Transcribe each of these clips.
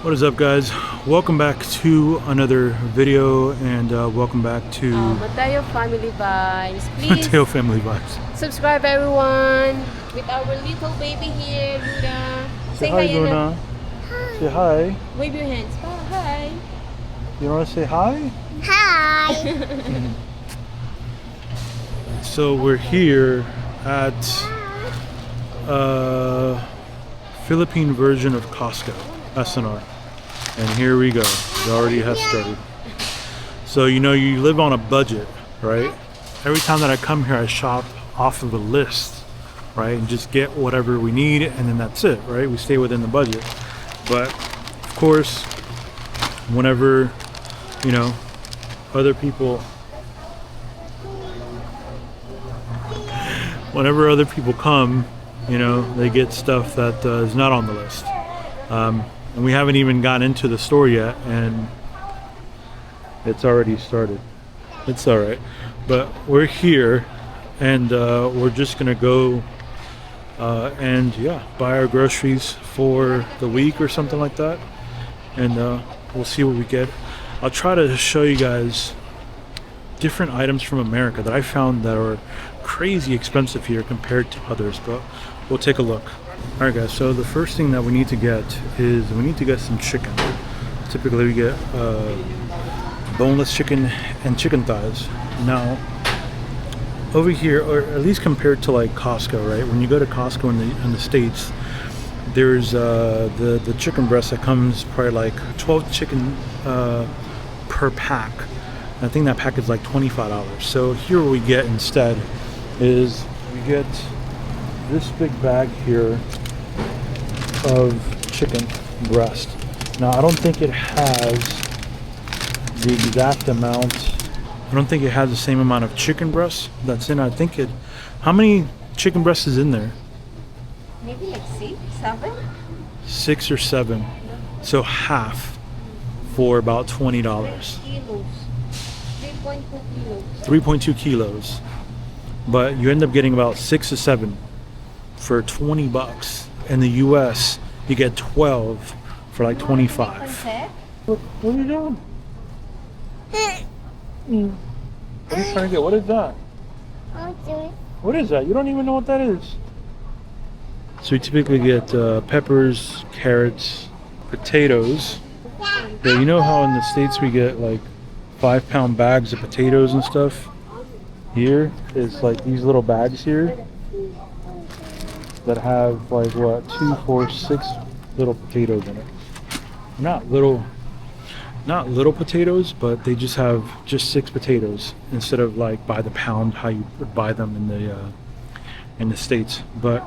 What is up, guys? Welcome back to another video, and welcome back to Mateo Family Vibes. Please Mateo Family Vibes. subscribe, everyone, with our little baby here, Luna. Say hi, Luna. Hi. Say hi. Wave your hands. Oh, hi. You want to say hi? Hi. So we're here at Philippine version of Costco, S&R. And here we go. It already has started. So you live on a budget, right? Every time that I come here, I shop off of a list, right? And just get whatever we need, and then that's it, right? We stay within the budget. But of course, whenever other people come, they get stuff that is not on the list. And we haven't even gotten into the store yet, and it's already started. It's all right. But we're here, and we're just gonna go and buy our groceries for the week or something like that, and we'll see what we get. I'll try to show you guys different items from America that I found that are crazy expensive here compared to others, but we'll take a look. Alright, guys, so the first thing that we need to get is some chicken. Typically we get boneless chicken and chicken thighs. Now over here, or at least compared to like Costco, right? When you go to Costco in the States, there's the chicken breast that comes probably like 12 chicken per pack. I think that pack is like $25. So here what we get instead is we get this big bag here of chicken breast. Now I don't think it has the exact amount. I don't think it has the same amount of chicken breast that's in. I think it. How many chicken breasts is in there? Maybe like 6, 7. 6 or 7. So half for about $20. Kilos. 3.2 kilos. 3.2 kilos. But you end up getting about 6 or 7 for $20. In the US, you get 12 for like 25. What are you doing? What are you trying to get? What is that? What is that? You don't even know what that is. So we typically get peppers, carrots, potatoes. Yeah, you know how in the States we get like 5-pound bags of potatoes and stuff? Here is like these little bags here that have like 2, 4, 6 little potatoes in it. Not little potatoes, but they just have 6 potatoes instead of like by the pound how you would buy them in the States. But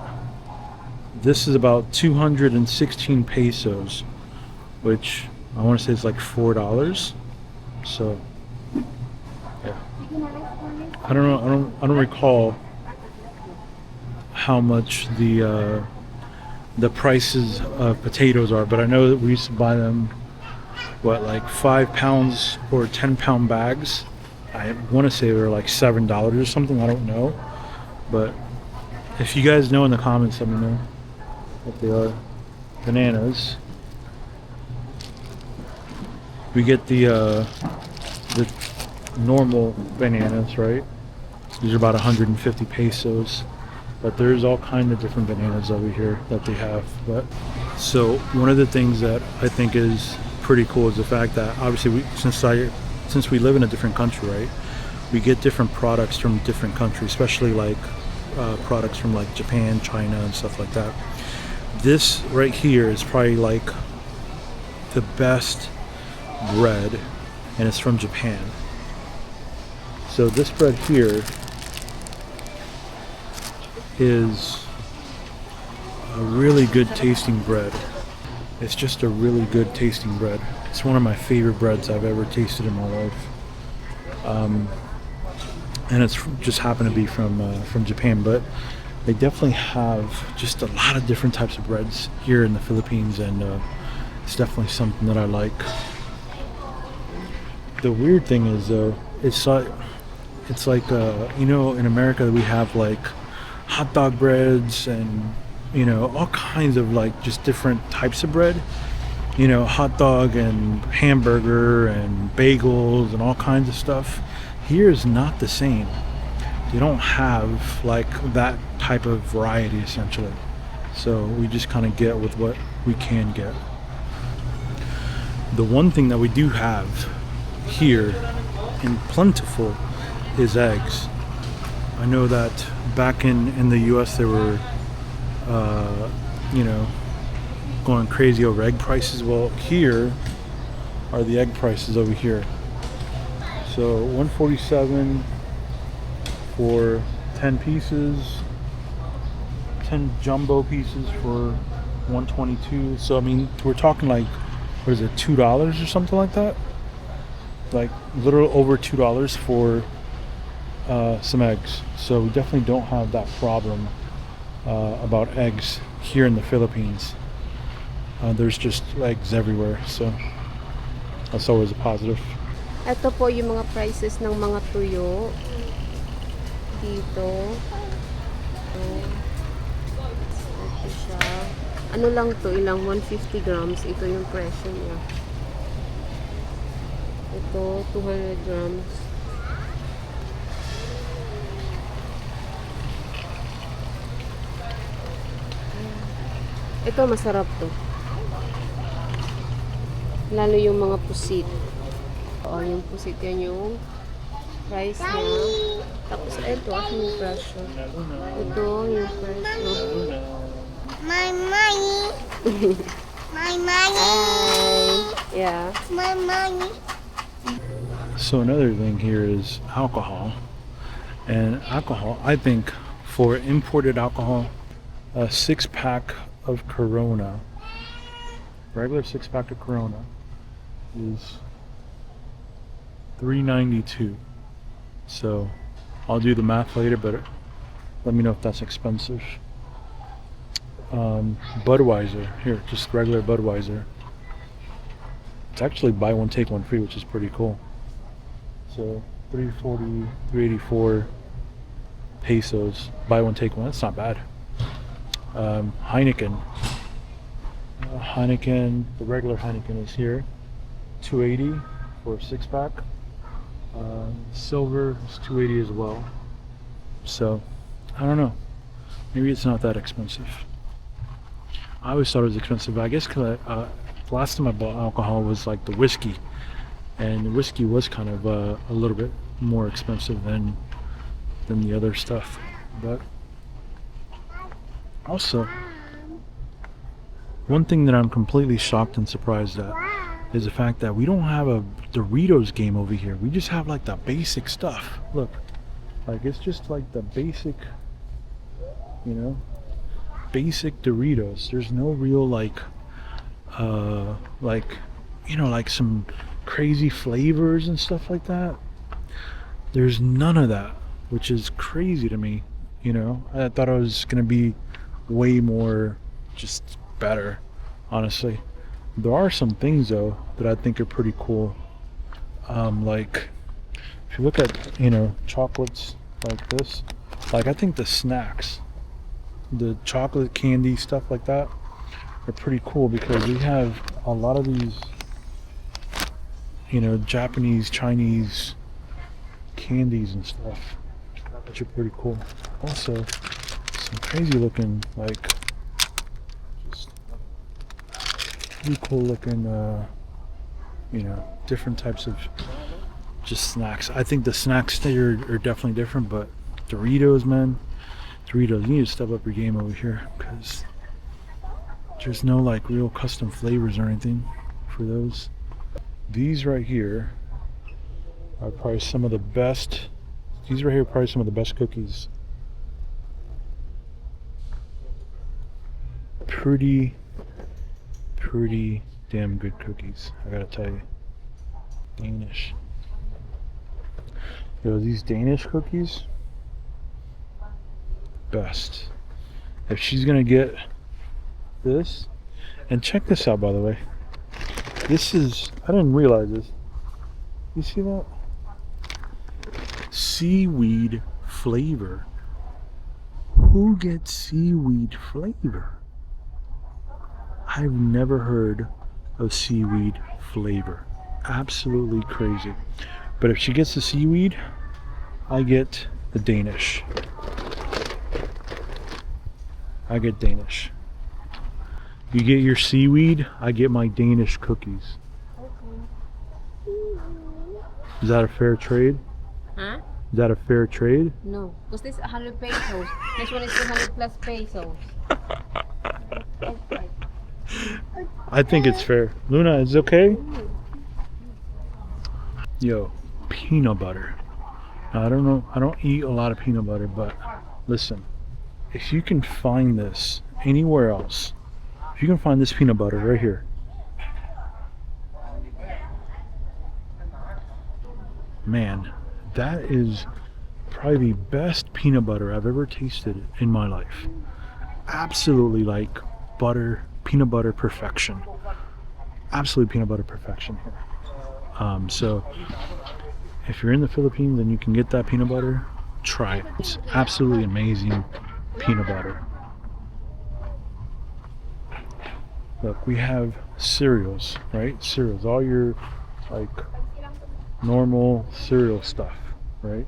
this is about 216 pesos, which I want to say is like $4. So yeah, I don't recall how much the prices of potatoes are, but I know that we used to buy them like 5 pounds or 10-pound bags. I want to say they were like $7 or something. I don't know, but if you guys know in the comments, let me know what they are. Bananas. We get the normal bananas, right? These are about 150 pesos. But there's all kinds of different bananas over here that they have. But so one of the things that I think is pretty cool is the fact that obviously since we live in a different country, right? We get different products from different countries, especially like products from like Japan, China, and stuff like that. This right here is probably like the best bread, and it's from Japan. So this bread here is a really good tasting bread. It's just a really good tasting bread. It's one of my favorite breads I've ever tasted in my life. And it's just happened to be from Japan, but they definitely have just a lot of different types of breads here in the Philippines, and it's definitely something that I like. The weird thing is though, it's like in America we have like hot dog breads and all kinds of like just different types of bread. you know, hot dog and hamburger and bagels and all kinds of stuff. Here is not the same. They don't have like that type of variety essentially. So we just kind of get with what we can get. The one thing that we do have here in plentiful is eggs. I know that back in the US they were you know, going crazy over egg prices. Well, here are the egg prices over here. So 147 for 10 pieces, 10 jumbo pieces for 122. So I mean, we're talking like, what is it, $2 or something like that? Like literally over $2 for some eggs. So we definitely don't have that problem about eggs here in the Philippines. There's just eggs everywhere, so that's always a positive. Ito po yung mga prices ng mga tuyo dito. Ito siya. Ano lang to, ilang 150 grams. Ito yung presyo niya. Ito 200 grams. Ito masarap to. Lalo yung mga pusit. O, yung pusit yan yung price niya. Tapos ito, yung presyo. Ito yung presyo. My money. My money. Yeah. My money. So another thing here is alcohol. And alcohol, I think for imported alcohol, a 6-pack of Corona, regular 6-pack of Corona is $3.92. So I'll do the math later, but let me know if that's expensive. Budweiser here, just regular Budweiser. It's actually buy one take one free, which is pretty cool. So 340, 384 pesos, buy one take one. That's not bad. Heineken. Heineken, the regular Heineken is here, $2.80 for a 6-pack. Silver is $2.80 as well. So I don't know. Maybe it's not that expensive. I always thought it was expensive, but I guess because last time I bought alcohol was like the whiskey, and the whiskey was kind of a little bit more expensive than the other stuff. But also, one thing that I'm completely shocked and surprised at is the fact that we don't have a Doritos game over here. We just have like the basic stuff. Look, like it's just like the basic, you know, basic Doritos. There's no real like you know, like some crazy flavors and stuff like that. There's none of that, which is crazy to me. You know, I thought it was gonna be way more just better, honestly. There are some things though that I think are pretty cool. Like if you look at, you know, chocolates like this, like I think the snacks, the chocolate candy stuff like that are pretty cool, because we have a lot of these, you know, Japanese, Chinese candies and stuff, which are pretty cool. Also, some crazy looking, like, just pretty cool looking, you know, different types of just snacks. I think the snacks there are definitely different, but Doritos, man, Doritos, you need to step up your game over here, because there's no like real custom flavors or anything for those. These right here are probably some of the best. These right here are probably some of the best cookies. Pretty damn good cookies, I gotta tell you. Danish. Yo, these Danish cookies, best. If she's gonna get this, and check this out, by the way. This is, I didn't realize this. You see that? Seaweed flavor. Who gets seaweed flavor? I've never heard of seaweed flavor. Absolutely crazy. But if she gets the seaweed, I get the Danish. I get Danish. You get your seaweed, I get my Danish cookies. Is that a fair trade? Huh? Is that a fair trade? No, because this is 100 pesos. This one is 200 plus pesos. I think it's fair. Luna, is it okay? Yo, peanut butter. Now, I don't know, I don't eat a lot of peanut butter, but listen, if you can find this anywhere else, if you can find this peanut butter right here, man, that is probably the best peanut butter I've ever tasted in my life. Absolutely like butter, peanut butter perfection. Absolute peanut butter perfection here. So if you're in the Philippines and you can get that peanut butter, try it. It's absolutely amazing peanut butter. Look, we have cereals, right? Cereals, all your like normal cereal stuff, right?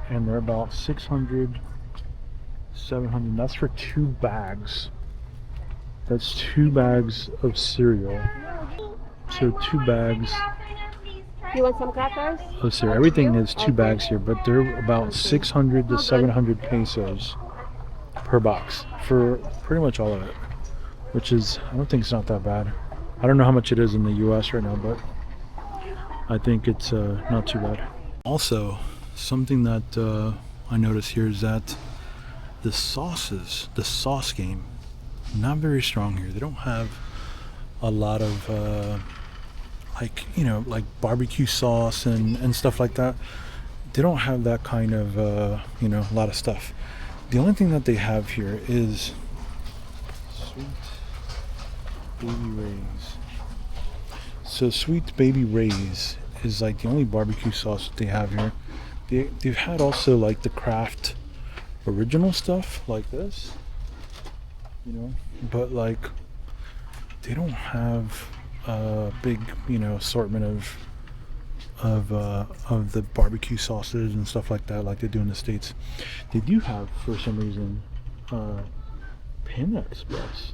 And they're about 600, 700. That's for 2 bags. That's 2 bags of cereal. So 2 bags You want some crackers? of cereal. Everything is 2 bags here, but they're about 600 to 700 pesos per box for pretty much all of it, which is, I don't think it's not that bad. I don't know how much it is in the US right now, but I think it's not too bad. Also, something that I noticed here is that the sauces, the sauce game, not very strong here. They don't have a lot of like, you know, like barbecue sauce and stuff like that. They don't have that kind of you know, a lot of stuff. The only thing that they have here is sweet baby rays. So sweet baby rays is like the only barbecue sauce that they have here. They've had also like the Kraft original stuff like this, you know, but like they don't have a big, you know, assortment of the barbecue sauces and stuff like that like they do in the States. They do have, for some reason, Panda Express.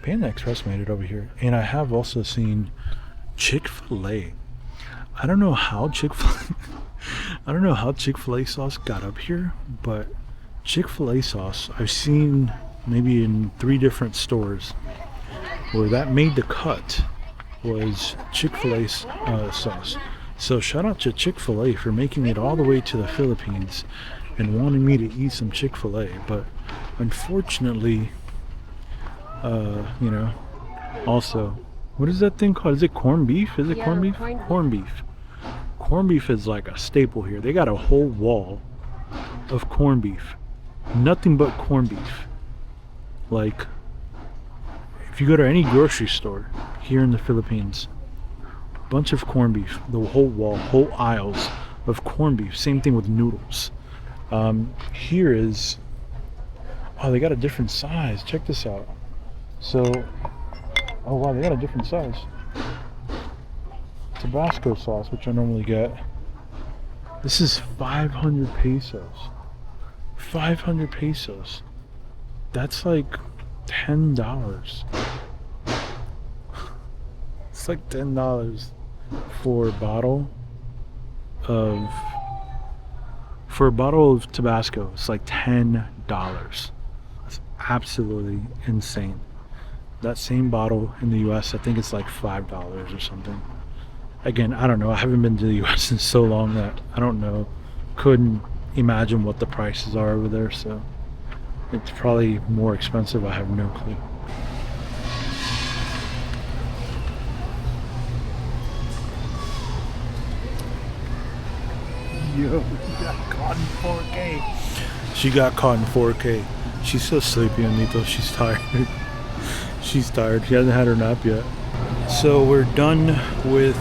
Panda Express made it over here, and I have also seen Chick-fil-A. I don't know how Chick-fil-A sauce got up here, but Chick-fil-A sauce I've seen maybe in 3 different stores where that made the cut was Chick-fil-A sauce. So shout out to Chick-fil-A for making it all the way to the Philippines and wanting me to eat some Chick-fil-A, but unfortunately, you know, also, what is that thing called? Is it corned beef? Is it Yeah, corned beef? corned beef. Corned beef. Corned beef is like a staple here. They got a whole wall of corned beef. Nothing but corned beef. Like, if you go to any grocery store here in the Philippines, bunch of corned beef. The whole wall, whole aisles of corned beef. Same thing with noodles. Here is, oh, they got a different size. Check this out. So, oh wow, they got a different size. Tabasco sauce, which I normally get. This is 500 pesos. 500 pesos. That's like $10. It's like $10 for a bottle of Tabasco. It's like $10. That's absolutely insane. That same bottle in the US, I think it's like $5 or something. Again, I don't know. I haven't been to the US in so long that I don't know. Couldn't imagine what the prices are over there, so it's probably more expensive. I have no clue. Yo, she got caught in 4K. She got caught in 4K. She's so sleepy, Anito. She's tired. She's tired. She hasn't had her nap yet. So we're done with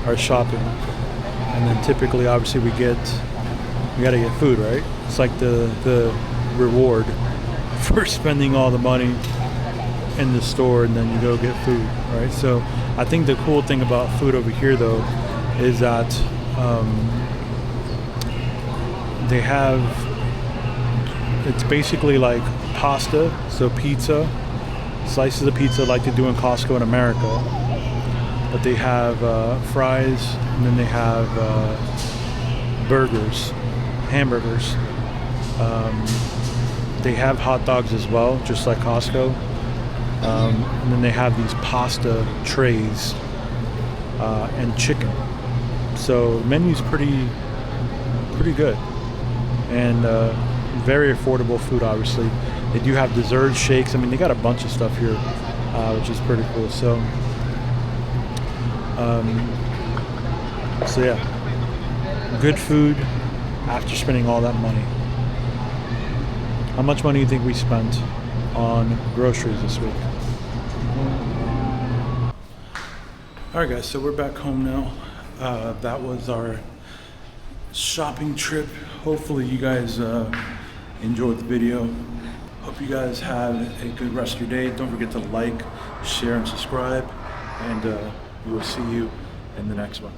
our shopping, and then typically, obviously, we gotta get food, right? It's like the reward for spending all the money in the store and then you go get food, right? So I think the cool thing about food over here though is that they have, it's basically like pasta, so pizza, slices of pizza like they do in Costco in America, but they have fries, and then they have burgers, hamburgers. They have hot dogs as well, just like Costco. And then they have these pasta trays and chicken. So the menu's pretty good, and very affordable food. Obviously, they do have desserts, shakes. I mean, they got a bunch of stuff here, which is pretty cool. So yeah, good food after spending all that money. How much money do you think we spent on groceries this week? All right, guys, so we're back home now. That was our shopping trip. Hopefully you guys enjoyed the video. Hope you guys have a good rest of your day. Don't forget to like, share, and subscribe, and we will see you in the next one.